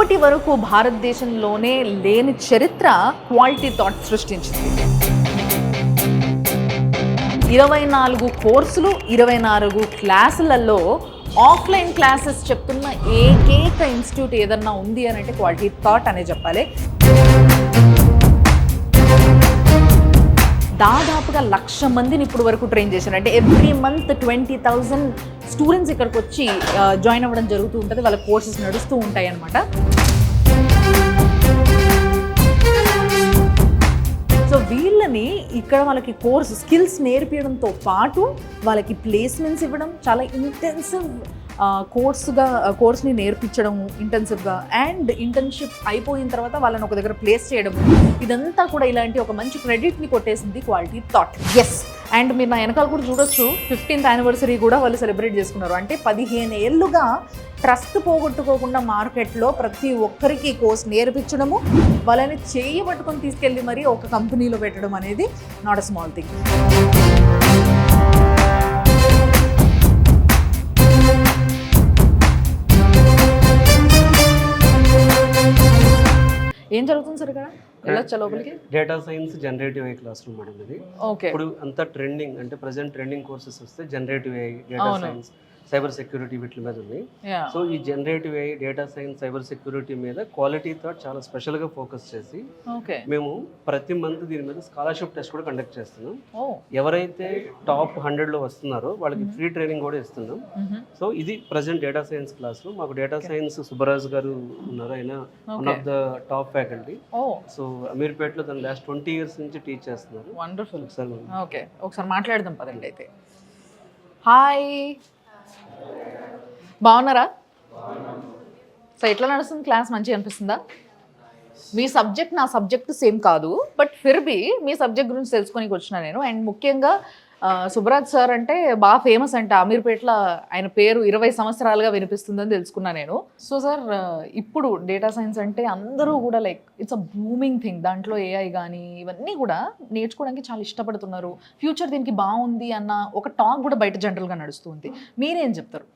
ఇప్పటి వరకు భారతదేశంలోనే లేని చరిత్ర క్వాలిటీ థాట్ సృష్టించింది. 24 కోర్సులు, 24 క్లాసులలో ఆఫ్లైన్ క్లాసెస్ చెప్తున్న ఏకైక ఇన్స్టిట్యూట్ ఏదన్నా ఉంది అని అంటే క్వాలిటీ థాట్ అనే చెప్పాలి. దాదాపుగా 1,00,000 మందిని ఇప్పుడు వరకు ట్రైన్ చేశారు. అంటే ఎవ్రీ మంత్ 20,000 స్టూడెంట్స్ ఇక్కడికి వచ్చి జాయిన్ అవ్వడం జరుగుతూ ఉంటుంది. వాళ్ళ కోర్సెస్ నడుస్తూ ఉంటాయి అన్నమాట. సో వీళ్ళని ఇక్కడ వాళ్ళకి స్కిల్స్ నేర్పించడంతో పాటు వాళ్ళకి ప్లేస్మెంట్స్ ఇవ్వడం, చాలా ఇంటెన్సివ్ కోర్స్ని నేర్పించడం ఇంటెన్సివ్గా, అండ్ ఇంటర్న్షిప్ అయిపోయిన తర్వాత వాళ్ళని ఒక దగ్గర ప్లేస్ చేయడం, ఇదంతా కూడా ఇలాంటి ఒక మంచి క్రెడిట్ని కొట్టేసింది క్వాలిటీ థాట్. ఎస్, అండ్ మీరు నా వెనకాల కూడా చూడొచ్చు, 15th యానివర్సరీ కూడా వాళ్ళు సెలబ్రేట్ చేసుకున్నారు. అంటే 15 ఏళ్ళుగా ట్రస్ట్ పోగొట్టుకోకుండా మార్కెట్లో ప్రతి ఒక్కరికి కోర్స్ నేర్పించడము, వాళ్ళని చేయబట్టుకొని తీసుకెళ్ళి మరి ఒక కంపెనీలో పెట్టడం అనేది నాట్ అ స్మాల్ థింగ్. ఏం జరుగుతుంది సార్ ఇక్కడ? వెళ్ళొచ్చా లోపలికి? Data science generative AI class room madam ఇది. ఓకే. ఇప్పుడు అంతా ట్రెండింగ్, అంటే ప్రెసెంట్ ట్రెండింగ్ కోర్సెస్ వస్తే generative AI, data science, cyber security వీటి మీద ఉంది. సో ఈ generative AI, data science, cyber security మీద క్వాలిటీ థాట్ చాలా స్పెషల్గా ఫోకస్ చేసి మేము ప్రతి మంత్ దీని మీద స్కాలర్షిప్ టెస్ట్ కూడా కండక్ట్ చేస్తున్నాం. ఎవరైతే టాప్ 100లో వస్తున్నారో వాళ్ళకి ఫ్రీ ట్రైనింగ్ కూడా ఇస్తున్నాం. సో ఇది ప్రజెంట్ డేటా సైన్స్ క్లాస్. మాకు డేటా సైన్స్ సుబ్బరాజ్ గారు ఉన్నారు, ఆయన one of the top faculty. So అమీర్పేటలో తను లాస్ట్ 20 years నుంచి టీచ్ చేస్తున్నారు. వండర్ఫుల్. ఓకే, ఒకసారి మాట్లాడదాం పదండి. అయితే హాయ్, బాగున్నారా? సో ఎట్లా నడుస్తుంది క్లాస్? మంచిగా అనిపిస్తుందా? మీ సబ్జెక్ట్ నా సబ్జెక్ట్ సేమ్ కాదు, బట్ ఫిర్బీ మీ సబ్జెక్ట్ గురించి తెలుసుకొని వచ్చినా నేను. అండ్ ముఖ్యంగా సుబ్బరాజ్ సార్ అంటే బాగా ఫేమస్ అంట అమీర్పేటలో. ఆయన పేరు 20 సంవత్సరాలుగా వినిపిస్తుందని తెలుసుకున్నా నేను. సో సార్, ఇప్పుడు డేటా సైన్స్ అంటే అందరూ కూడా like it's a booming thing. దాంట్లో AI కానీ ఇవన్నీ కూడా నేర్చుకోవడానికి చాలా ఇష్టపడుతున్నారు. ఫ్యూచర్ దీనికి బాగుంది అన్న ఒక టాక్ కూడా బయట జనరల్గా నడుస్తుంది. మీరేం చెప్తారు?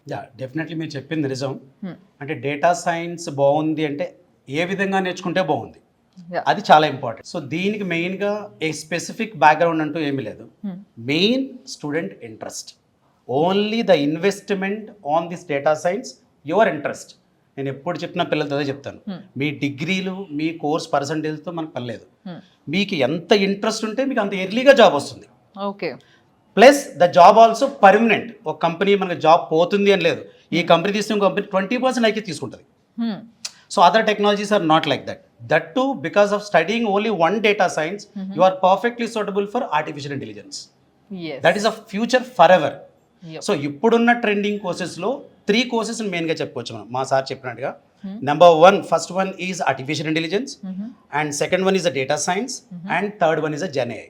డెఫినెట్లీ మీరు చెప్పింది నిజం. అంటే డేటా సైన్స్ బాగుంది అంటే ఏ విధంగా నేర్చుకుంటే బాగుంది, అది చాలా ఇంపార్టెంట్. సో దీనికి మెయిన్గా ఏ స్పెసిఫిక్ బ్యాక్గ్రౌండ్ అంటూ ఏమీ లేదు. Main student interest, only the investment on this data science, your interest. నేను ఎప్పుడు చెప్పిన పిల్లలతో అదే చెప్తాను, మీ డిగ్రీలు మీ కోర్స్ పర్సంటేజ్తో మనకు పర్లేదు. మీకు ఎంత ఇంట్రెస్ట్ ఉంటే మీకు అంత ఎర్లీగా జాబ్ వస్తుంది. Okay. Plus the job also permanent. ఒక కంపెనీ మనకు జాబ్ పోతుంది అని లేదు. ఈ కంపెనీ తీసుకున్న కంపెనీ 20% అయితే తీసుకుంటుంది. So other technologies are not like that. That too, because of studying only one data science, you are perfectly suitable for artificial intelligence. Yes. That is a future forever. Yep. So ఇప్పుడున్న trending కోర్సెస్లో 3 courses మెయిన్గా చెప్పుకోవచ్చు మనం. మా sir చెప్పినట్టుగా number 1, first one is artificial intelligence, and second one is a data science, and third one is a gen AI.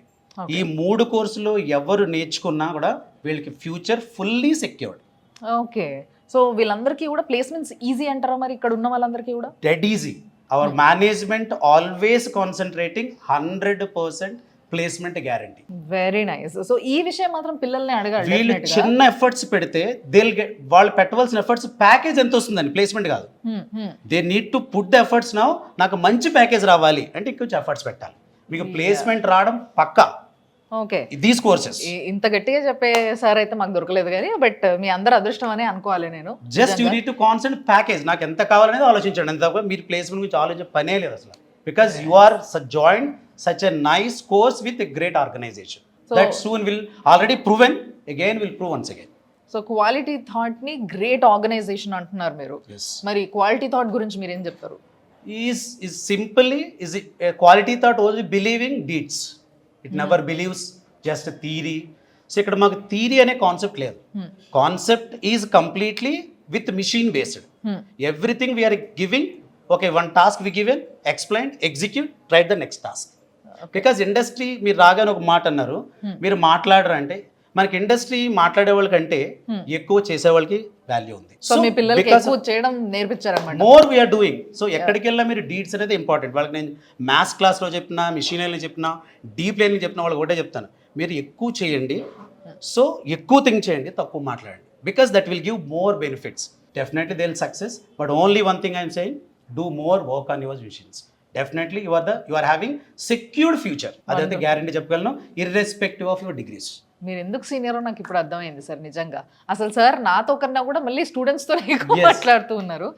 ఈ 3 కోర్సులో ఎవరు నేర్చుకున్నా కూడా వీళ్ళకి future fully secured. Okay. So వీళ్ళందరికీ కూడా ప్లేస్మెంట్స్ ఈజీ అంటారా మరి ఇక్కడ ఉన్న వాళ్ళందరికీ కూడా? Dead easy. Our management always concentrating 100% placement guarantee. Very nice. So ఈ విషయం మాత్రం పిల్లల్ని అడగాలి. వీళ్ళు చిన్న ఎఫర్ట్స్ పెడితే వాళ్ళు పెట్టవలసిన ఎఫర్ట్స్ ప్యాకేజ్ ఎంత వస్తుందని, ప్లేస్మెంట్ కాదు. They need to put the efforts now. నాకు మంచి ప్యాకేజ్ రావాలి అంటే ఇంకొంచెం ఎఫర్ట్స్ పెట్టాలి. మీకు ప్లేస్మెంట్ రావడం పక్కా. ఓకే. దీస్ కోర్సెస్ ఇంత గట్టిగా చెప్పే సార్ అయితే మాకు దొరకలేదు కానీ, బట్ మీ అందరు అదృష్టం అనే అనుకోవాలి నేను. Just you need to concentrate package. నాకు ఎంత కావాలనేది ఆలోచించండి. అంత మీరు ప్లేస్మెంట్ గురించి ఆలోచించే పనే లేదు అసలు. Because you are join such a nice course with a great organization that soon will already proven again will prove once again. So quality thought ని గ్రేట్ ఆర్గనైజేషన్ అంటున్నారు మీరు. మరి క్వాలిటీ థాట్ గురించి మీరు ఏం చెప్తారు? Is simply is quality thought only believing deeds. It never believes just theory. So ఇక్కడ మాకు థియరీ అనే కాన్సెప్ట్ లేదు. Concept is completely with mission based. Everything we are giving. Okay, one task we given, explain, execute, right the next task. Because industry మీరు రాగానే ఒక మాట అన్నారు, మీరు మాట్లాడరు అంటే మనకి ఇండస్ట్రీ మాట్లాడే వాళ్ళకంటే ఎక్కువ చేసే వాళ్ళకి వాల్యూ ఉంది. సో మీ పిల్లలకి ఎక్కువ చేయడం నేర్పించారన్నమాట. More we are doing. సో ఎక్కడికి వెళ్ళినా మీరు డీడ్స్ అనేది ఇంపార్టెంట్. వాళ్ళకి నేను మ్యాథ్స్ క్లాస్లో చెప్పినా, మిషన్ లెర్నింగ్ చెప్పినా, డీప్ లెర్నింగ్ చెప్పిన వాళ్ళకి ఒకటే చెప్తాను, మీరు ఎక్కువ చేయండి. సో ఎక్కువ థింక్ చేయండి, తక్కువ మాట్లాడండి. Because that will give more benefits. Definitely they'll success, but only one thing I'm saying, do more work on your visions. Definitely you are having secured future. అదైతే గ్యారంటీ చెప్పగలను, ఇర్రెస్పెక్టివ్ ఆఫ్ యువర్ డిగ్రీస్. మీరు ఎందుకు సీనియరో నాకు ఇప్పుడు అర్థమైంది sir. నిజంగా అసలు sir నాతో కన్నా కూడా మళ్ళీ స్టూడెంట్స్తో ఎక్కువ మాట్లాడుతూ ఉన్నారు.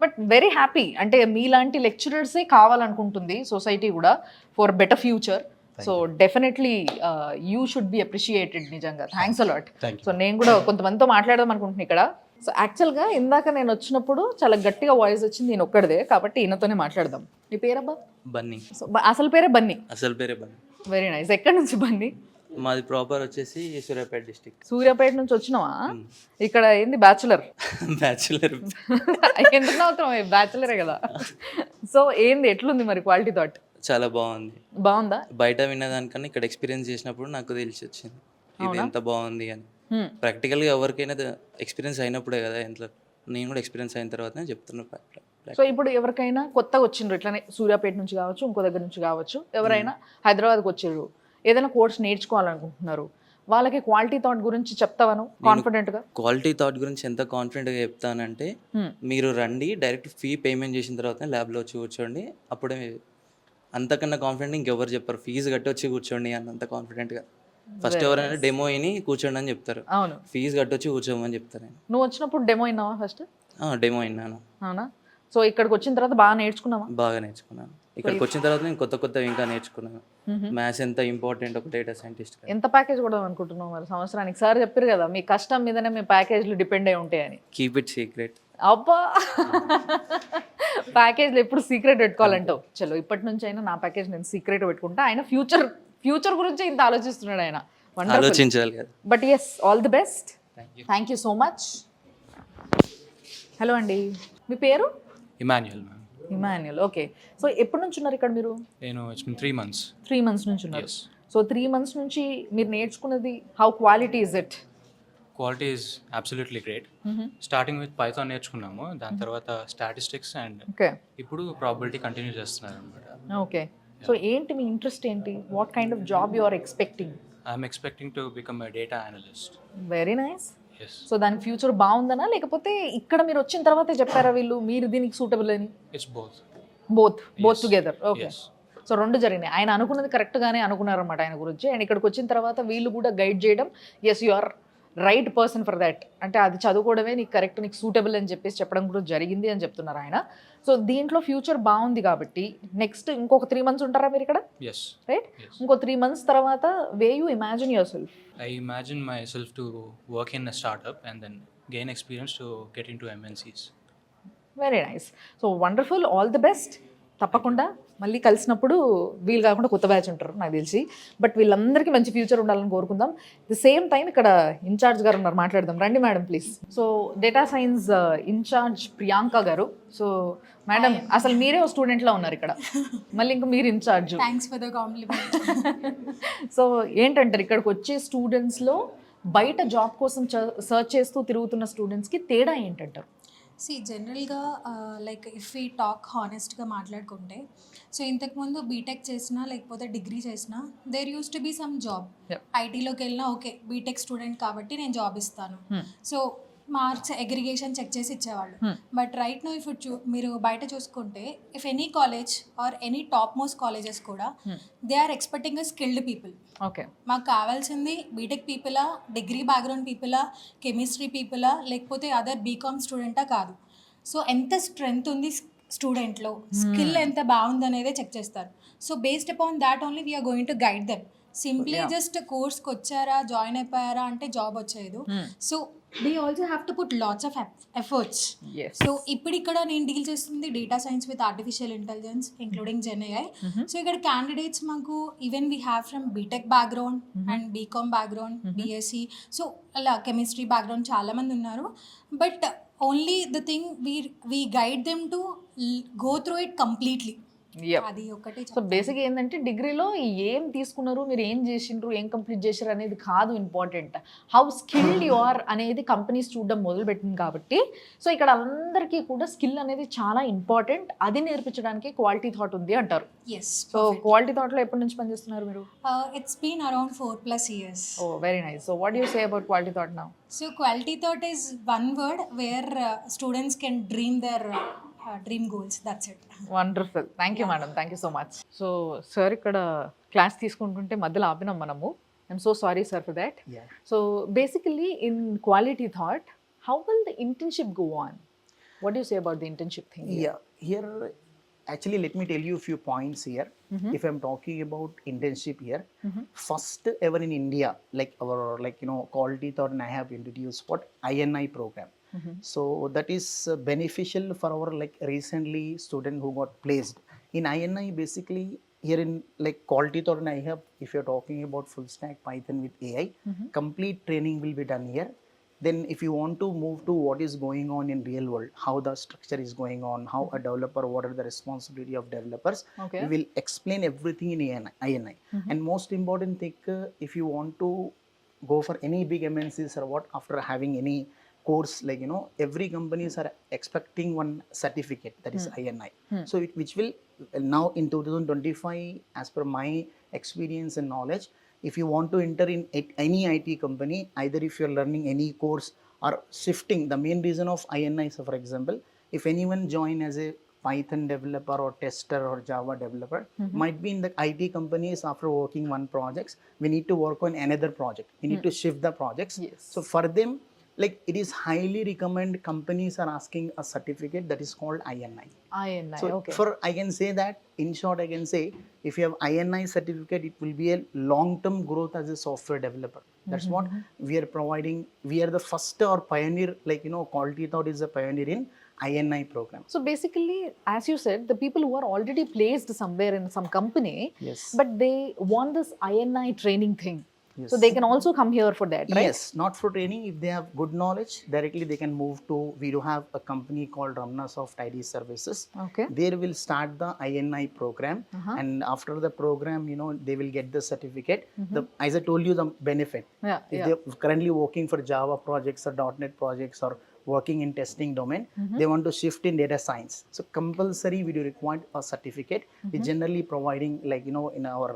బట్ వెరీ హ్యాపీ, అంటే మీలాంటి లెక్చరర్సే కావాలనుకుంటుంది సొసైటీ కూడా for better future. So definitely you should be appreciated. నిజంగా థ్యాంక్స్ అలాట్. సో నేను కూడా కొంతమందితో మాట్లాడదాం అనుకుంటున్నాను ఇక్కడ. సో యాక్చువల్గా ఇందాక నేను వచ్చినప్పుడు చాలా గట్టిగా వాయిస్ వచ్చింది, నేను ఒక్కడిదే, కాబట్టి ఈయనతోనే మాట్లాడదాం. నీ పేరబ్బా? బన్నీ. సో అసలు పేరే బన్నీ? అసలు పేరే బన్నీ. Very nice. ఎక్కడి నుంచి బన్నీ? మాది ప్రాపర్ వచ్చేసి సూర్యాపేట డిస్ట్రిక్ట్. సూర్యాపేట నుంచి వచ్చినావా? ఇక్కడ ఏంది బ్యాచులర్? బ్యాచులర్. ఎందుకు నవ్వుతున్నావు? బ్యాచులరే కదా. సో ఏంది, ఎట్లుంది మరి క్వాలిటీ థాట్? చాలా బాగుంది. బాగుందా? బయట విన్నదానికన్నా ఇక్కడ ఎక్స్పీరియన్స్ చేసినప్పుడు నాకు తెలిసి వచ్చింది ఇది ఎంత బాగుంది అని. ప్రాక్టికల్గా ఎవరికైనా ఎక్స్పీరియన్స్ అయినప్పుడే కదా, ఇంట్లో నేను కూడా ఎక్స్పీరియన్స్ అయిన తర్వాత చెప్తున్నాను. సో ఇప్పుడు ఎవరికైనా కొత్తగా వచ్చిండ్రు, ఇట్లానే సూర్యాపేట నుంచి కావచ్చు, ఇంకో దగ్గర నుంచి కావచ్చు, ఎవరైనా హైదరాబాద్కి వచ్చిర్రు, ఏదైనా కోర్స్ నేర్చుకోవాలనుకుంటున్నారు, వాళ్ళకి క్వాలిటీ థాట్ గురించి చెప్తావను కాన్ఫిడెంట్గా? క్వాలిటీ థాట్ గురించి ఎంత కాన్ఫిడెంట్గా చెప్తానంటే, మీరు రండి, డైరెక్ట్ ఫీ పేమెంట్ చేసిన తర్వాత ల్యాబ్లో వచ్చి కూర్చోండి, అప్పుడే అంతకన్నా కాన్ఫిడెంట్ ఇంకెవరు చెప్పారు. ఫీజు కట్టి వచ్చి కూర్చోండి అన్నంత కాన్ఫిడెంట్గా. ఫస్ట్ ఎవరైనా డెమో అయిని కూర్చోండి అని చెప్తారు. అవును, ఫీజు కట్టొచ్చి కూర్చోమని చెప్తారు. నువ్వు వచ్చినప్పుడు డెమో అయినావా ఫస్ట్? డెమో అయినాను. అవునా? సో ఇక్కడికి వచ్చిన తర్వాత బాగా నేర్చుకున్నావా? బాగా నేర్చుకున్నాను. ఇక్కడికి వచ్చిన తర్వాత నేను కొత్త ఇంకా నేర్చుకున్నాను. మ్యాథ్స్ ఎంత ఇంపార్టెంట్ ఒక డేటా సైంటిస్ట్. ఎంత ప్యాకేజ్ కూడా అనుకుంటున్నావు మరి సంవత్సరానికి? సార్ చెప్పారు కదా మీ కష్టం మీదనే మీ ప్యాకేజ్లు డిపెండ్ అయి ఉంటాయని. Keep it secret. అబ్బా, ప్యాకేజ్లు ఎప్పుడు సీక్రెట్ పెట్టుకోవాలంటావు. చలో ఇప్పటి నుంచి అయినా నా ప్యాకేజ్ నేను సీక్రెట్ పెట్టుకుంటా. ఆయన ఫ్యూచర్ గురించి ఇంత ఆలోచిస్తున్నాడు ఆయన. ఆలోచించాలి కదా. But yes, all the best. Thank you so much. Hello అండి, మీ పేరు? Emmanuel ma'am. Emmanuel, okay. So ఎప్పటి నుంచి ఉన్నారు ఇక్కడ మీరు? నేను 3 months. 3 months నుంచి ఉన్నారు. Yes. సో 3 months నుంచి మీరు నేర్చుకున్నది how quality is it? Quality is absolutely great. Starting with Python నేర్చుకున్నాము, దాని తర్వాత స్టాటిస్టిక్స్ అండ్ ఓకే, ఇప్పుడు ప్రాబబిలిటీ కంటిన్యూ చేస్తున్నారు అనమాట. ఓకే. సో ఏంటి మీ ఇంట్రెస్ట్ ఏంటి? What kind of job you are expecting? I'm expecting to become a data analyst. Very nice. Yes. So దాని ఫ్యూచర్ బాగుందనా, లేకపోతే ఇక్కడ మీరు వచ్చిన తర్వాతే చెప్పారా వీళ్ళు మీరు దీనికి సూటబుల్ అని? It's both together. Okay. Yes. So రెండు జరిగినాయి. ఆయన అనుకున్నది కరెక్ట్గానే అనుకున్నారన్నమాట ఆయన గురించి. అండ్ ఇక్కడికి వచ్చిన తర్వాత వీళ్ళు కూడా గైడ్ చేయడం, yes you are right person for that, అంటే అది చదువుకోవడమే నీకు కరెక్ట్, నీకు సూటబుల్ అని చెప్పేసి చెప్పడం కూడా జరిగింది అని చెప్తున్నారు ఆయన. సో దీంట్లో ఫ్యూచర్ బాగుంది కాబట్టి నెక్స్ట్ ఇంకొక 3 months ఉంటారా మీరు ఇక్కడ? ఎస్. రైట్. ఇంకో 3 months తర్వాత way you imagine your self? I imagine myself to work in a startup and then gain experience to get into MNCs. Very nice. So wonderful, all the best. తప్పకుండా మళ్ళీ కలిసినప్పుడు వీళ్ళు కాకుండా కొత్త batch ఉంటారు నాకు తెలిసి. బట్ వీళ్ళందరికీ మంచి ఫ్యూచర్ ఉండాలని కోరుకుందాం. ది సేమ్ టైం ఇక్కడ ఇన్ఛార్జ్ గారు ఉన్నారు, మాట్లాడదాం. రండి madam please. So data science incharge Priyanka garu. So madam, అసలు మీరే ఓ స్టూడెంట్లా ఉన్నారు ఇక్కడ, మళ్ళీ ఇంకా మీరు in charge. Thanks for the compliment. So ఏంటంటారు, ఇక్కడికి వచ్చే స్టూడెంట్స్లో బయట జాబ్ కోసం సర్చ్ చేస్తూ తిరుగుతున్న స్టూడెంట్స్కి తేడా ఏంటంటారు? జనరల్గా లైక్ ఇఫ్ ఈ టాక్ హానెస్ట్గా మాట్లాడుకుంటే, సో ఇంతకుముందు బీటెక్ చేసినా లేకపోతే డిగ్రీ చేసినా there use to be some job. ఐటీలోకి వెళ్ళినా ఓకే బీటెక్ స్టూడెంట్ కాబట్టి నేను జాబ్ ఇస్తాను, సో మార్క్స్ అగ్రిగేషన్ చెక్ చేసి ఇచ్చేవాళ్ళు. బట్ రైట్ నో ఇఫ్ మీరు బయట చూసుకుంటే, if any college or any top most colleges కూడా they are expecting a skilled people. Okay, మాకు కావాల్సింది బీటెక్ పీపులా, డిగ్రీ బ్యాక్గ్రౌండ్ పీపులా, కెమిస్ట్రీ పీపులా, లేకపోతే అదర్ బీకామ్ స్టూడెంటా కాదు. సో ఎంత స్ట్రెంగ్త్ ఉంది స్టూడెంట్లో, స్కిల్ ఎంత బాగుంది అనేదే చెక్ చేస్తారు. So based upon that only we are going to guide them. Simply just కోర్స్కి వచ్చారా జాయిన్ అయిపోయారా అంటే జాబ్ వచ్చేది. So they also have to put lots of efforts. So ఇప్పుడు ఇక్కడ నేను డీల్ చేస్తుంది data science with artificial intelligence including GenAI. So ఇక్కడ క్యాండిడేట్స్ మాకు even we have from BTech background and BCom background, BSc, so అలా chemistry background చాలామంది ఉన్నారు. But only the thing we guide them to go through it completely. అది ఒకటి. So బేసిక్గా ఏంటంటే డిగ్రీలో ఏం తీసుకున్నారు, మీరు ఏం చేసిండ్రు, ఏం కంప్లీట్ చేశారు అనేది కాదు important, how skilled you are అనేది కంపెనీస్ చూడడం మొదలుపెట్టింది కాబట్టి. సో ఇక్కడ అందరికీ కూడా స్కిల్ అనేది చాలా ఇంపార్టెంట్, అది నేర్పించడానికి క్వాలిటీ థాట్ ఉంది అంటారు. ఎస్. సో క్వాలిటీ థాట్లో ఎప్పటి నుంచి పనిచేస్తున్నారు మీరు? It's been around 4+ years. Oh very nice. So what you say about quality thought now? So quality thought is one word where students can dream their dream goals, that's it. Wonderful, thank you madam, thank you so much. So sir ఇక్కడ class తీసుకుంటుంటే మధ్యలో ఆపినాం మనము. I'm so sorry sir for that. So basically in quality thought, how will the internship go on? What do you say about the internship thing? Yeah, here actually let me tell you a few points here. If I'm talking about internship here, first ever in India, like our quality thought, and I have introduced what INI program. So that is beneficial for our recently student who got placed in INI. Basically here in quality thought, and I have, if you're talking about full stack Python with AI, complete training will be done here. Then if you want to move to what is going on in real world, how the structure is going on, how a developer, what are the responsibility of developers, Okay. we will explain everything in INI. And most important thing, if you want to go for any big MNCs or what, after having any course, every companies are expecting one certificate, that is INI. So which will now in 2025, as per my experience and knowledge, if you want to enter in any IT company, either if you're learning any course or shifting, the main reason of INI, so for example, if anyone join as a Python developer or tester or Java developer, might be in the IT companies, after working one projects, we need to work on another project. We need to shift the projects. Yes. So for them, it is highly recommend, companies are asking a certificate that is called INI. INI, So okay. for, I can say that, in short, I can say, if you have INI certificate, it will be a long-term growth as a software developer. That's what we are providing. We are the first or pioneer, Quality Thought is a pioneer in INI program. So basically, as you said, the people who are already placed somewhere in some company, Yes. but they want this INI training thing. Yes. So they can also come here for that, right? Yes, not for training. If they have good knowledge, directly they can move to, we do have a company called Ramnasoft ID Services. Okay. There will start the INI program, and after the program, they will get the certificate. As I told you, the benefit. Yeah, If they're currently working for Java projects or .NET projects or working in testing domain, they want to shift in data science. So compulsory we do require a certificate. We generally providing in our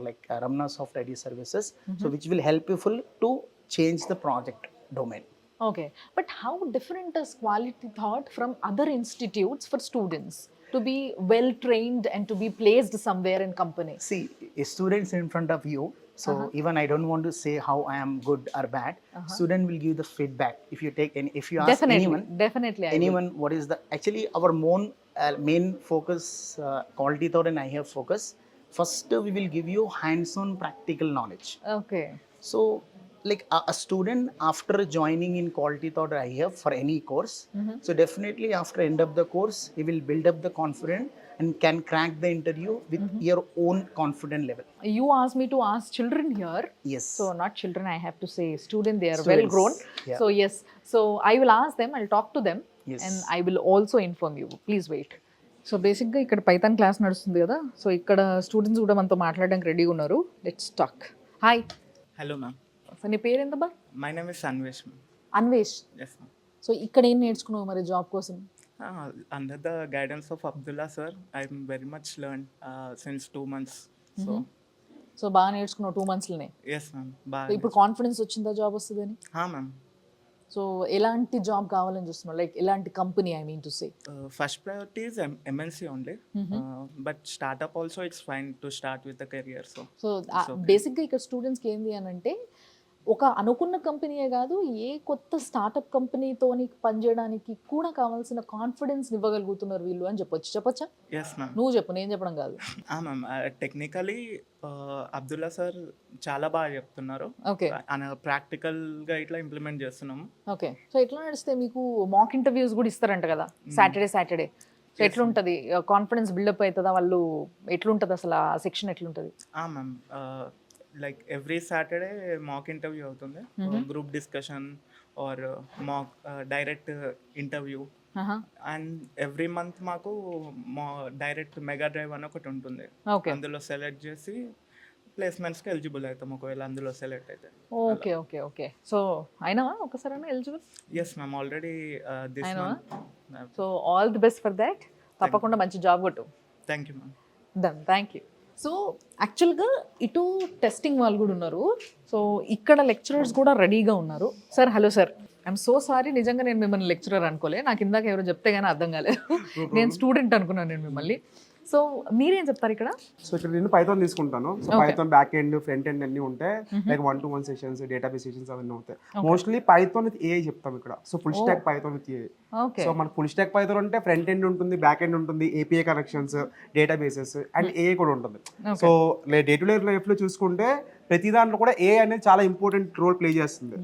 Ramnasoft ID Services, so which will help you to change the project domain. Okay. But how different is Quality Thought from other institutes for students to be well trained and to be placed somewhere in company? See, students in front of you. So even I don't want to say how I am good or bad. Student will give the feedback. If you take any, if you ask Definitely, I will. anyone, what is the actually our main focus, Quality Thought and I have focus. First, we will give you hands-on practical knowledge. Okay. So, a student after joining in Quality Thought I have for any course, so definitely after end of the course, he will build up the confidence and can crack the interview with your own confident level. You asked me to ask children here. Yes. So not children, I have to say student, they are Students, well grown. yeah. So yes, so I will ask them, I'll talk to them, Yes. and I will also inform you. Please wait. So బేసిక్గా ఇక్కడ Python class నడుస్తుంది కదా, so ఇక్కడ students కూడా మనతో మాట్లాడడానికి రెడీగా ఉన్నారు. Let's talk. Hi. Hello, ma'am. So నీ పేరేందబ్బా? My name is Anvesh, ma'am. Anvesh. Yes, ma'am. So ఇక్కడ ఏం నేర్చుకున్నావు మరి జాబ్ కోసం? Under the guidance of Abdullah sir, I'm very much learned since 2 months. So బాగా నేర్చుకున్నావు 2 monthsలోనే. Yes, ma'am. ఇప్పుడు కాన్ఫిడెన్స్ వచ్చిందా జాబ్ వస్తుందని? Ma'am. సో ఎలాంటి జాబ్ కావాలని చూస్తున్నావు, లైక్ ఎలాంటి company, I mean to say? First priority is MNC only, but startup also it's fine to start with the career. So బేసిక్గా ఇక్కడ స్టూడెంట్స్కి ఏంది అని అంటే, ఒక అనుకున్న కంపెనీయే కాదు, ఏ కొత్త స్టార్టప్ కంపెనీతో పనిచేయడానికి కూడా కావాల్సిన కాన్ఫిడెన్స్ ఇవ్వగలుగుతున్నారు వీళ్ళు అని చెప్పొచ్చా? Yes, ma'am. నువ్వు చెప్పు, నేను చెప్పడం కాదు. మ్యామ్ టెక్నికలీ అబ్దుల్లా సార్ చాలా బాగా చెప్తున్నారు. ఓకే. ప్రాక్టికల్గా ఇట్లా ఇంప్లిమెంట్ చేస్తున్నాము. ఓకే. సో ఎట్లా నడిస్తే మీకు మాక్ ఇంటర్వ్యూస్ కూడా ఇస్తారంట కదా సాటర్డే. సో ఎట్లుంటుంది, కాన్ఫిడెన్స్ బిల్డప్ అవుతుందా, వాళ్ళు ఎట్లుంటుంది అసలు, ఆ సెక్షన్ ఎట్లుంటుంది? Ma'am like every Saturday mock interview అవుతుంది, group discussion or mock direct interview, and every month మాకు డైరెక్ట్ మెగా డ్రైవ్ అని ఒకటి ఉంటుంది. అందులో సెలెక్ట్ చేసి ప్లేస్మెంట్స్కి ఎలిజిబుల్ అవుతాం ఒకవేళ అందులో సెలెక్ట్ అయితే. ఓకే. సో అయినావా ఒకసారి eligible? Yes ma'am, already this month. So all the best for that. తప్పకుండా మంచి జాబ్ కొట్టు. Thank you ma'am. Done, thank you. So యాక్చువల్గా ఇటు టెస్టింగ్ వాళ్ళు కూడా ఉన్నారు, సో ఇక్కడ లెక్చరర్స్ కూడా రెడీగా ఉన్నారు. Sir, hello sir. I'm so sorry, నిజంగా నేను మిమ్మల్ని లెక్చరర్ అనుకోలే, నాకు ఇందాక ఎవరో చెప్తే కానీ అర్థం కాలేదు. నేను స్టూడెంట్ అనుకున్నాను నేను మిమ్మల్ని. సో మీరేం చెప్తారు ఇక్కడ? సో ఇక్కడ నేను పైథాన్ తీసుకుంటాను. So Python back end front end అన్ని ఉంటాయి, like 1-to-1 sessions, database sessions అవన్నీ ఉంటాయి. మోస్ట్లీ పైథాన్ విత్ ఏఐ చెప్తాం ఇక్కడ. So full stack Python with AI. So మన ఫుల్ స్టాక్ పైథాన్ అంటే ఫ్రంట్ ఎండ్ ఉంటుంది, బ్యాక్ ఎండ్ ఉంటుంది, API connections, databases and AI కూడా ఉంటుంది. So day to day life లో చూసుకుంటే ప్రతి దాంట్లో కూడా ఏఐ అనేది చాలా ఇంపార్టెంట్ రోల్ ప్లే చేస్తుంది.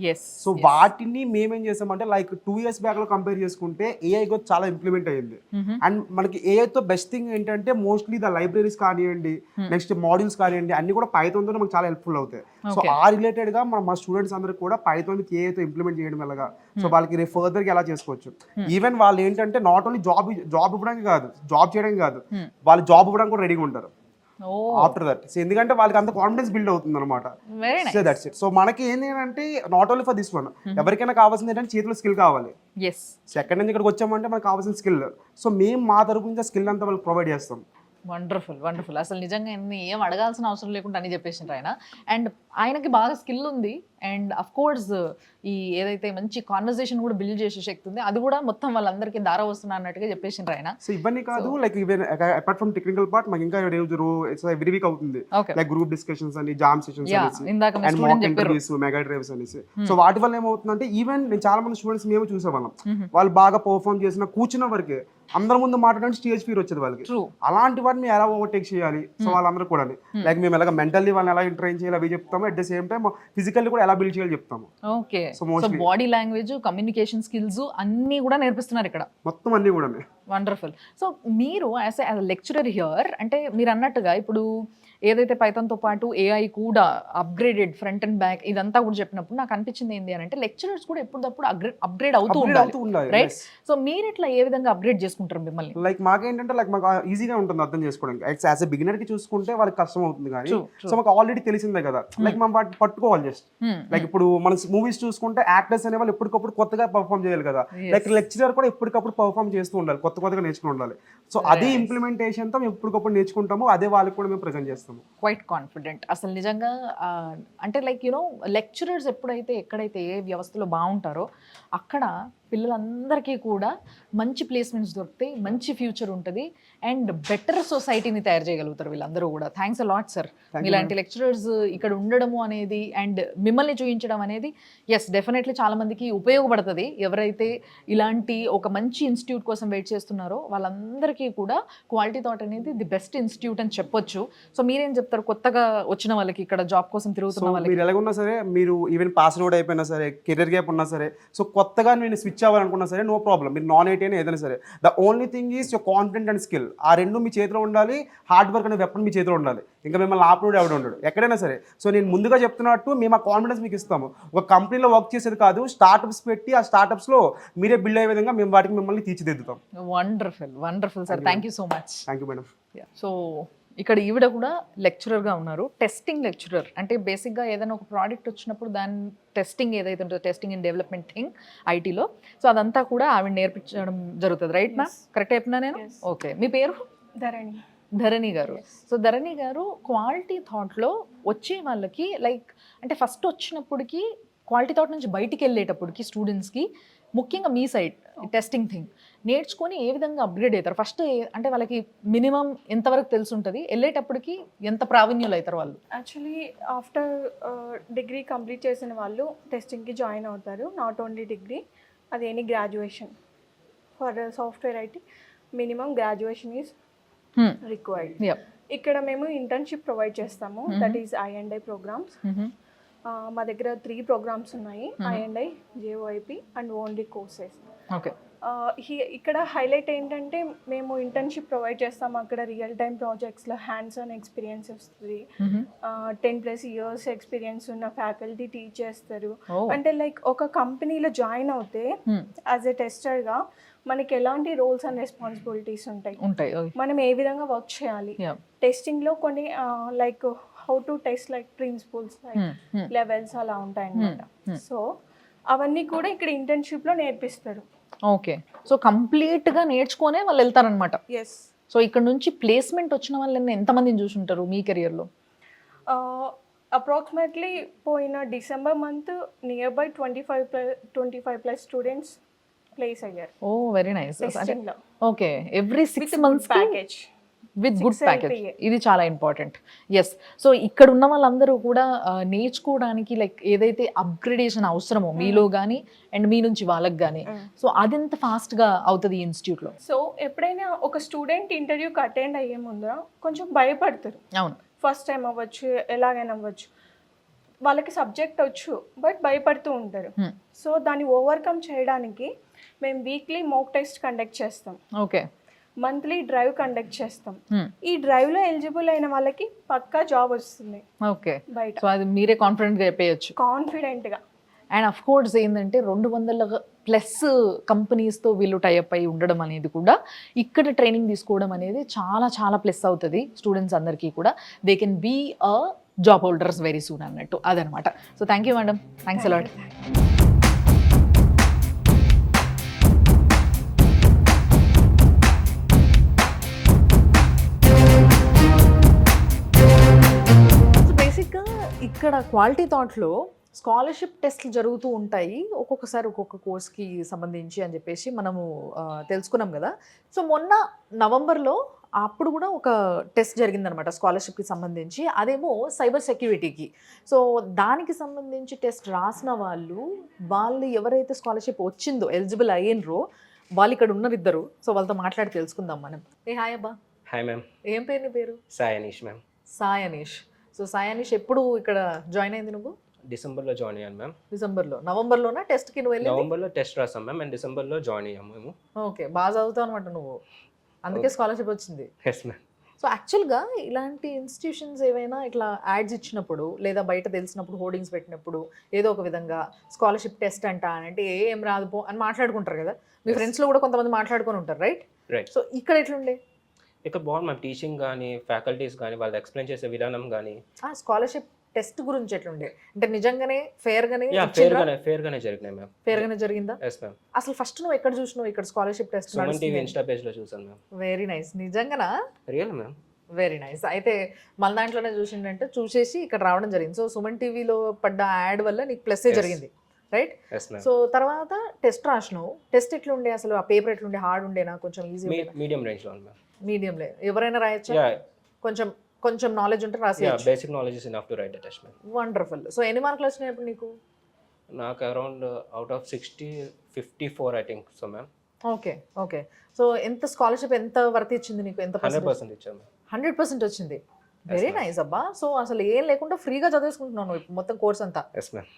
సో వాటిని మేమేం చేసామంటే లైక్ 2 years బ్యాక్ లో కంపేర్ చేసుకుంటే ఏఐ కూడా చాలా ఇంప్లిమెంట్ అయ్యింది. అండ్ మనకి ఏఐ తో బెస్ట్ థింగ్ ఏంటంటే మోస్ట్లీ ద లైబ్రరీస్ కానివ్వండి, నెక్స్ట్ మాడ్యూల్స్ కానివ్వండి, అన్ని కూడా పైథాన్ తో మనకు చాలా హెల్ప్ఫుల్ అవుతాయి. సో ఆ రిలేటెడ్ గా మా స్టూడెంట్స్ అందరికి కూడా పైథాన్ విత్ ఏఐ తో ఇంప్లిమెంట్ చేయడం వల్ల సో వాళ్ళకి ఫర్దర్ గా ఎలా చేసుకోవచ్చు. ఈవెన్ వాళ్ళు ఏంటంటే నాట్ ఓన్లీ జాబ్ ఇవ్వడానికి కాదు, జాబ్ చేయడానికి కాదు, వాళ్ళు జాబ్ ఇవ్వడానికి కూడా రెడీగా ఉంటారు ఆఫ్టర్ దట్. సో ఎందుకంటే వాళ్ళకి అంత కాన్ఫిడెన్స్ బిల్డ్ అవుతుంది అనమాట. So that's it. సో మనకి ఏంటంటే not only for this one, ఎవరికైనా కావాల్సింది ఏంటంటే చేతిలో స్కిల్ కావాలి. సెకండ్ నుంచి ఇక్కడికి వచ్చామంటే మనకు కావాల్సిన స్కిల్. సో మేము మా తరపు నుంచి స్కిల్ అంతా వాళ్ళకి ప్రొవైడ్ చేస్తాం. Wonderful wonderful. అసలు నిజంగా ఏం అడగాల్సిన అవసరం లేకుండా అని చెప్పేసిండ్రు ఆయన. అండ్ ఆయనకి బాగా స్కిల్ ఉంది. అండ్ అఫ్ కోర్స్ ఈ ఏదైతే మంచి కాన్వర్సేషన్ కూడా బిల్డ్ చేసే శక్తి ఉంది, అది కూడా మొత్తం వాళ్ళందరికీ దార వస్తున్నా అన్నట్టుగా చెప్పేసిండ్రు ఆయన. సో ఇవన్నీ కాదు, like even apart from technical part మాకు ఇంకా ఎవ్రీ వీక్ అవుతుంది, లైక్ గ్రూప్ డిస్కషన్స్ అని, jam sessions and mock interviews, mega drives అనేసి. సో వాటి వల్ల ఏమవుతుందంటే ఈవెన్ నేను చాలా మంది స్టూడెంట్స్ మేము చూసేవాళ్ళం, వాళ్ళు బాగా పర్ఫార్మ్ చేసిన కూర్చున్న వరకే అందరి ముందు మాట్లాడడానికి స్టేజ్ ఫీర్ వచ్చేది వాళ్ళకి. అలాంటి వాటిని ఎలా ఓవర్టేక్ చేయాలి, సో వాళ్ళందరూ కూడా లైక్ మేము ఎలాగ మెంటల్లీ వాళ్ళని ఎలా ట్రైన్ చేయాలి అవి చెప్తాము, at the same time physically కూడా ఎలా బిల్డ్ చేయాలి చెప్తాము. Okay. So body language, communication skills అన్ని కూడా నేర్పిస్తున్నారు ఇక్కడ, మొత్తం అన్ని కూడా. వండర్ఫుల్. సో మీరు యాజ్ ఎ లెక్చరర్ హియర్, అంటే మీరు అన్నట్టుగా ఇప్పుడు ఏదైతే పైథాన్తో పాటు ఏఐ కూడా అప్గ్రేడెడ్ ఫ్రంట్ అండ్ బ్యాక్ ఇదంతా కూడా చెప్పినప్పుడు నాకు అనిపించింది ఏంటి అని అంటే లెక్చరర్స్ కూడా ఎప్పటికప్పుడు అప్గ్రేడ్ అవుతూ ఉండాలి, రైట్? సో మీరు ఇట్లా ఏ విధంగా అప్గ్రేడ్ చేసుకుంటారు మిమ్మల్ని? లైక్ మాకేంటంటే లైక్ మాకు ఈజీగా ఉంటుంది అర్థం చేసుకోవడానికి. యాజ్ ఎ బిగినర్ కి చూసుకుంటే వాళ్ళకి కష్టం అవుతుంది, కానీ సో మాకు ఆల్రెడీ తెలిసిందే కదా, లైక్ మనం వాటిని పట్టుకోవాలి జస్ట్. లైక్ ఇప్పుడు మన మూవీస్ చూసుకుంటే యాక్టర్స్ అనే వాళ్ళు ఎప్పటికప్పుడు కొత్తగా పర్ఫామ్ చేయాలి కదా, లైక్ లెక్చరర్ కూడా ఎప్పటికప్పుడు పర్ఫామ్ చేస్తూ ఉండాలి, కొత్తగా నేర్చుకుని ఉండాలి. సో అదే ఇంప్లిమెంటేషన్ తో మేము ఎప్పటికప్పుడు నేర్చుకుంటాము, అదే వాళ్ళకి కూడా మేము ప్రెజెంట్ చేస్తాము. క్వైట్ కాన్ఫిడెంట్ అసలు నిజంగా. అంటే లైక్ లెక్చరర్స్ ఎప్పుడైతే ఎక్కడైతే ఏ వ్యవస్థలో బాగుంటారో అక్కడ పిల్లలందరికీ కూడా మంచి ప్లేస్మెంట్స్ దొరుకుతాయి, మంచి ఫ్యూచర్ ఉంటుంది, అండ్ బెటర్ సొసైటీని తయారు చేయగలుగుతారు వీళ్ళందరూ కూడా. థ్యాంక్స్ అ లాట్ సార్, ఇలాంటి లెక్చరర్స్ ఇక్కడ ఉండడము అనేది అండ్ మిమ్మల్ని చూపించడం అనేది ఎస్ డెఫినెట్లీ చాలా మందికి ఉపయోగపడుతుంది. ఎవరైతే ఇలాంటి ఒక మంచి ఇన్స్టిట్యూట్ కోసం వెయిట్ చేస్తున్నారో వాళ్ళందరికీ కూడా క్వాలిటీ థాట్ అనేది ది బెస్ట్ ఇన్స్టిట్యూట్ అని చెప్పొచ్చు. సో మీరేం చెప్తారు కొత్తగా వచ్చిన వాళ్ళకి, ఇక్కడ జాబ్ కోసం తిరుగుతున్న వాళ్ళకి? మీరు ఎలాగున్నా సరే, మీరు ఈవెన్ పాస్ అవుట్ అయిపోయినా సరే, కెరీర్ గ్యాప్ ఉన్నా సరే, సో కొత్తగా నేను స్విచ్ అవ్వాలనుకున్నా సరే నో ప్రాబ్లం, మీరు నాన్ ఐటీ అయినా ఏదైనా సరే. The only thing is your confident and skill. ఆ రెండు మీ చేతిలో ఉండాలి, హార్డ్ వర్క్ అనే వెపన్ మీ చేతిలో ఉండాలి. ఇంకా మిమ్మల్ని ఆపడం ఎవడు ఉండడు ఎక్కడైనా సరే. సో నేను ముందుగా చెప్తున్నట్టు మేము ఆ కాన్ఫిడెన్స్ మీకు ఇస్తాము. ఒక కంపెనీలో వర్క్ చేసేది కాదు, స్టార్ట్అప్స్ పెట్టి ఆ స్టార్ట్అప్స్లో మీరే బిల్డ్ అయ్యే విధంగా మేము వాటికి మిమ్మల్ని తీర్చిదిద్దుతాం. Wonderful wonderful sir, thank you so much. Thank you madam. So ఇక్కడ ఈవిడ కూడా లెక్చరర్గా ఉన్నారు, టెస్టింగ్ లెక్చరర్. అంటే బేసిక్గా ఏదైనా ఒక ప్రోడక్ట్ వచ్చినప్పుడు దాని టెస్టింగ్ ఏదైతే ఉంటుందో, టెస్టింగ్ అండ్ డెవలప్మెంట్ థింగ్ ఐటీలో, సో అదంతా కూడా ఆవిడ నేర్పించడం జరుగుతుంది, రైట్ మ్యామ్? కరెక్ట్ అయిపోయినా నేను? ఓకే. మీ పేరు? ధరణి గారు. సో ధరణి గారు క్వాలిటీ థాట్లో వచ్చే వాళ్ళకి లైక్ అంటే ఫస్ట్ వచ్చినప్పటికి క్వాలిటీ థాట్ నుంచి బయటికి వెళ్ళేటప్పటికి స్టూడెంట్స్కి ముఖ్యంగా మీ సైడ్ టెస్టింగ్ థింగ్ నేర్చుకొని ఏ విధంగా అప్గ్రేడ్ అవుతారు? ఫస్ట్ అంటే వాళ్ళకి మినిమం ఎంతవరకు తెలిసి ఉంటుంది, వెళ్ళేటప్పటికి ఎంత ప్రావీణ్యులు అవుతారు వాళ్ళు? యాక్చువల్లీ ఆఫ్టర్ డిగ్రీ కంప్లీట్ చేసిన వాళ్ళు టెస్టింగ్కి జాయిన్ అవుతారు. నాట్ ఓన్లీ డిగ్రీ, అది any graduation. For software IT minimum graduation is required. ఇక్కడ మేము ఇంటర్న్షిప్ ప్రొవైడ్ చేస్తాము, దట్ ఈస్ I&I ప్రోగ్రామ్స్. మా దగ్గర 3 ప్రోగ్రామ్స్ ఉన్నాయి, I&I, JOIP and only courses. Okay. ఇక్కడ హైలైట్ ఏంటంటే మేము ఇంటర్న్షిప్ ప్రొవైడ్ చేస్తాము, అక్కడ రియల్ టైమ్ ప్రాజెక్ట్స్లో హ్యాండ్స్ ఆన్ ఎక్స్పీరియన్స్ వస్తుంది. 10+ years ఎక్స్పీరియన్స్ ఉన్న ఫ్యాకల్టీ టీచ్ చేస్తారు. అంటే లైక్ ఒక కంపెనీలో జాయిన్ అవుతే యాజ్ ఎ టెస్టర్గా మనకి ఎలాంటి రోల్స్ అండ్ రెస్పాన్సిబిలిటీస్ ఉంటాయి, మనం ఏ విధంగా వర్క్ చేయాలి, టెస్టింగ్లో కొన్ని like how to test like principles, like levels అలా ఉంటాయి అన్నమాట. సో అవన్నీ కూడా ఇక్కడ ఇంటర్న్షిప్లో నేర్పిస్తారు. ఓకే. సో కంప్లీట్గా నేర్చుకునే వాళ్ళు వెళ్తారనమాట. ఎస్. సో ఇక్కడ నుంచి ప్లేస్మెంట్ వచ్చిన వాళ్ళని ఎంతమందిని చూసుంటారు మీ కెరియర్లో? అప్రాక్సిమేట్లీ పోయిన December month near by 25+ students place అయ్యారు ఓ వెరీ నైస్. టెస్టింగ్లో okay, every 6 months package with good 6 package, LPA. ఇది చాలా ఇంపార్టెంట్. ఎస్, సో ఇక్కడ ఉన్న వాళ్ళందరూ కూడా నేర్చుకోవడానికి లైక్ ఏదైతే అప్గ్రేడేషన్ అవసరమో మీలో కానీ అండ్ మీ నుంచి వాళ్ళకి కానీ, సో అదెంత ఫాస్ట్గా అవుతుంది ఈ ఇన్స్టిట్యూట్లో? సో ఎప్పుడైనా ఒక స్టూడెంట్ ఇంటర్వ్యూకి అటెండ్ అయ్యే ముందర కొంచెం భయపడతారు. అవును, ఫస్ట్ టైం అవ్వచ్చు, ఎలాగైనా అవ్వచ్చు, వాళ్ళకి సబ్జెక్ట్ వచ్చు బట్ భయపడుతూ ఉంటారు. సో దాన్ని ఓవర్కమ్ చేయడానికి మేము వీక్లీ మోక్ టెస్ట్ కండక్ట్ చేస్తాం, ఓకే, మంత్లీ డ్రైవ్ కండక్ట్ చేస్తాం. ఈ డ్రైవ్లో ఎలిజిబుల్ అయిన వాళ్ళకి పక్కా జాబ్ వస్తుంది ఓకే. బయట, సో అది మీరే కాన్ఫిడెంట్గా చెప్పేయచ్చు. కాన్ఫిడెంట్గా. అండ్ అఫ్ కోర్స్ ఏంటంటే 200+ కంపెనీస్తో వీళ్ళు టైఅప్ అయి ఉండడం అనేది కూడా, ఇక్కడ ట్రైనింగ్ తీసుకోవడం అనేది చాలా చాలా ప్లస్ అవుతుంది స్టూడెంట్స్ అందరికీ కూడా. They can be a job holders very soon అన్నట్టు అదనమాట. So thank you madam, thanks a lot. So బేసిక్గా ఇక్కడ క్వాలిటీ థాట్లో స్కాలర్షిప్ టెస్ట్లు జరుగుతూ ఉంటాయి ఒక్కొక్కసారి ఒక్కొక్క కోర్స్కి సంబంధించి అని చెప్పేసి మనము తెలుసుకున్నాం కదా. సో మొన్న నవంబర్లో అప్పుడు కూడా ఒక టెస్ట్ జరిగిందనమాట స్కాలర్షిప్కి సంబంధించి, అదేమో సైబర్ సెక్యూరిటీకి. సో దానికి సంబంధించి టెస్ట్ రాసిన వాళ్ళు ఎవరైతే స్కాలర్షిప్ వచ్చిందో ఎలిజిబుల్ అయ్యిండ్రో వాళ్ళు ఇక్కడ ఉన్నారు ఇద్దరు. సో వాళ్ళతో మాట్లాడి తెలుసుకుందాం మనం. హాయ్ అబ్బా. Hi ma'am. ఏం పేరు నీ పేరు? సాయి అనీష్ మ్యామ్. సాయి అనీష్. సో సాయి అనీష్ ఎప్పుడు ఇక్కడ జాయిన్ అయింది నువ్వు? డిసెంబర్లో జాయిన్ అయ్యాను మ్యామ్. డిసెంబర్లో. నవంబర్లోనా టెస్ట్కి నువ్వు వెళ్ళి? నవంబర్లో టెస్ట్ రాసాం మ్యామ్ అండ్ డిసెంబర్లో జాయిన్ అయ్యాము మేము. ఓకే, బాగా చదువుతావు అనమాట నువ్వు, అందుకే స్కాలర్షిప్ వచ్చింది. Yes ma'am. సో యాక్చువల్గా ఇలాంటి ఇన్స్టిట్యూషన్స్ ఏవైనా ఇట్లా యాడ్స్ ఇచ్చినప్పుడు లేదా బయట తెలిసినప్పుడు హోర్డింగ్స్ పెట్టినప్పుడు ఏదో ఒక విధంగా స్కాలర్షిప్ టెస్ట్ అంట అని అంటే ఏం రాదు పో అని మాట్లాడుకుంటారు కదా. మీ ఫ్రెండ్స్లో కూడా కొంతమంది మాట్లాడుకొని ఉంటారు, రైట్? రైట్. సో ఇక్కడ ఎట్లుండే? ఇక్కడ బాగుంది మ్యామ్, టీచింగ్ కానీ ఫ్యాకల్టీస్ కానీ వాళ్ళు ఎక్స్ప్లెయిన్ చేసే విధానం కానీ. స్కాలర్షిప్ టెస్ట్ గురించి ఎట్లుండే అంటే నిజంగానే ఫేర్గానే ఫేర్గానే జరిగినాయి మ్యామ్. ఫేర్గానే జరిగిందా? Yes ma'am. అసలు ఫస్ట్ నువ్వు ఎక్కడ చూసినావు ఇక్కడ scholarship test? Suman TV Insta పేజ్లో చూసాను మ్యామ్. Very nice. నిజంగానా? Real ma'am. Very nice. అయితే మన దాంట్లోనే చూసిండంటే చూసేసి ఇక్కడ రావడం జరిగింది. సో సుమన్ టీవీలో పడ్డ యాడ్ వల్ల నీకు ప్లస్సే జరిగింది, రైట్? సో తర్వాత టెస్ట్ రాసినావు. టెస్ట్ ఎట్లుండే అసలు? ఆ పేపర్ ఎట్లుండే? హార్డ్ ఉండేనా కొంచెం? ఈజీ? మీడియం రేంజ్లో ఉంది మ్యామ్. మీడియంలే, ఎవరైనా రాయొచ్చా? కొంచెం కొంచెం నాలెడ్జ్ ఉంటే రాసేయచ్చు. Basic knowledge is enough to write the test ma'am. Wonderful. So ఎన్ని మార్కులు వచ్చినాయి ఇప్పుడు నీకు? నాకు around out of 60 54 I think so ma'am. Okay okay. So ఎంత స్కాలర్షిప్ ఎంత వర్త్ ఇచ్చింది నీకు? ఎంత? 100% ఇచ్చాము. 100% వచ్చింది. వెరీ నైస్ అబ్బా. సో అసలు ఏం లేకుండా ఫ్రీగా చదివేసుకుంటున్నాను మొత్తం కోర్స్ అంతా. Yes ma'am.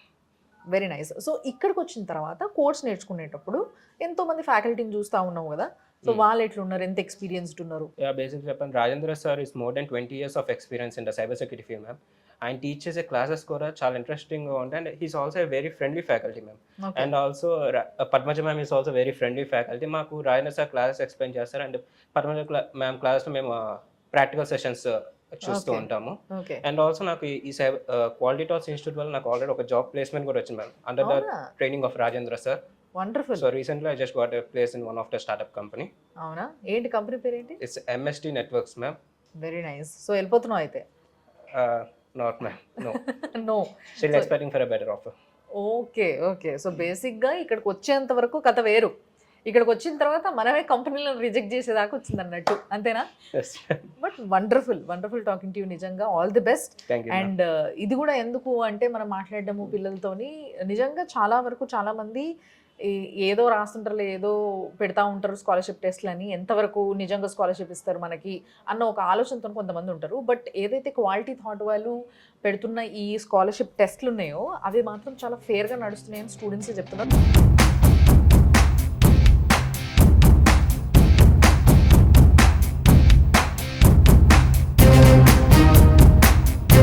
Very nice. So ఇక్కడికి వచ్చిన తర్వాత కోర్స్ నేర్చుకునేటప్పుడు ఎంతోమంది ఫ్యాకల్టీని చూస్తూ ఉన్నావు కదా. సో వాళ్ళు ఎట్లున్నారు, ఎంత ఎక్స్పీరియన్స్డ్ ఉన్నారు? బేసిక్ చెప్పండి, Rajendra sir is more than 20 years of experience in the cyber security field ma'am. ఆయన టీచ్ చేసే క్లాసెస్ కూడా చాలా ఇంట్రెస్టింగ్గా ఉంటాయి and he's also a very friendly faculty ma'am. And also Padmaja ma'am is also very friendly faculty. మాకు Rajendra sir classes explain చేస్తారు and Padmaja ma'am క్లాస్లో మేము ప్రాక్టికల్ సెషన్స్ చూస్తూ ఉంటాము. అండ్ ఆల్సో నాకు ఈ క్వాలిటీ టాక్స్ ఇన్స్టిట్యూట్ వల్ల నాకు ఆల్రెడీ ఒక జాబ్ ప్లేస్మెంట్ కూడా వచ్చింది ma'am under the training of Rajendra sir. Wonderful. So recently I just got a place in one of the startup company. అవునా? ఏంటి కంపెనీ పేరు ఏంటి? It's MST networks ma'am. Very nice. So వెళ్ళిపోతున్నావు అయితే? Not ma'am, no. No, still expecting for a better offer. Okay okay. So బేసిక్గా ఇక్కడికి వచ్చేంత వరకు కథ వేరు, ఇక్కడికి వచ్చిన తర్వాత మనమే కంపెనీలను రిజెక్ట్ చేసేదాకా వచ్చింది అన్నట్టు, అంతేనా? But wonderful wonderful talking to you. నిజంగా ఆల్ ది బెస్ట్. అండ్ ఇది కూడా ఎందుకు అంటే మనం మాట్లాడడము పిల్లలతోని నిజంగా చాలా వరకు చాలామంది ఏదో రాస్తుంటారు, ఏదో పెడతా ఉంటారు స్కాలర్షిప్ టెస్ట్లు అని, ఎంతవరకు నిజంగా స్కాలర్షిప్ ఇస్తారు మనకి అన్న ఒక ఆలోచనతో కొంతమంది ఉంటారు. బట్ ఏదైతే క్వాలిటీ థాట్ వాళ్ళు పెడుతున్న ఈ స్కాలర్షిప్ టెస్ట్లు ఉన్నాయో అవి మాత్రం చాలా ఫేర్గా నడుస్తున్నాయని స్టూడెంట్స్ చెప్తున్నారు.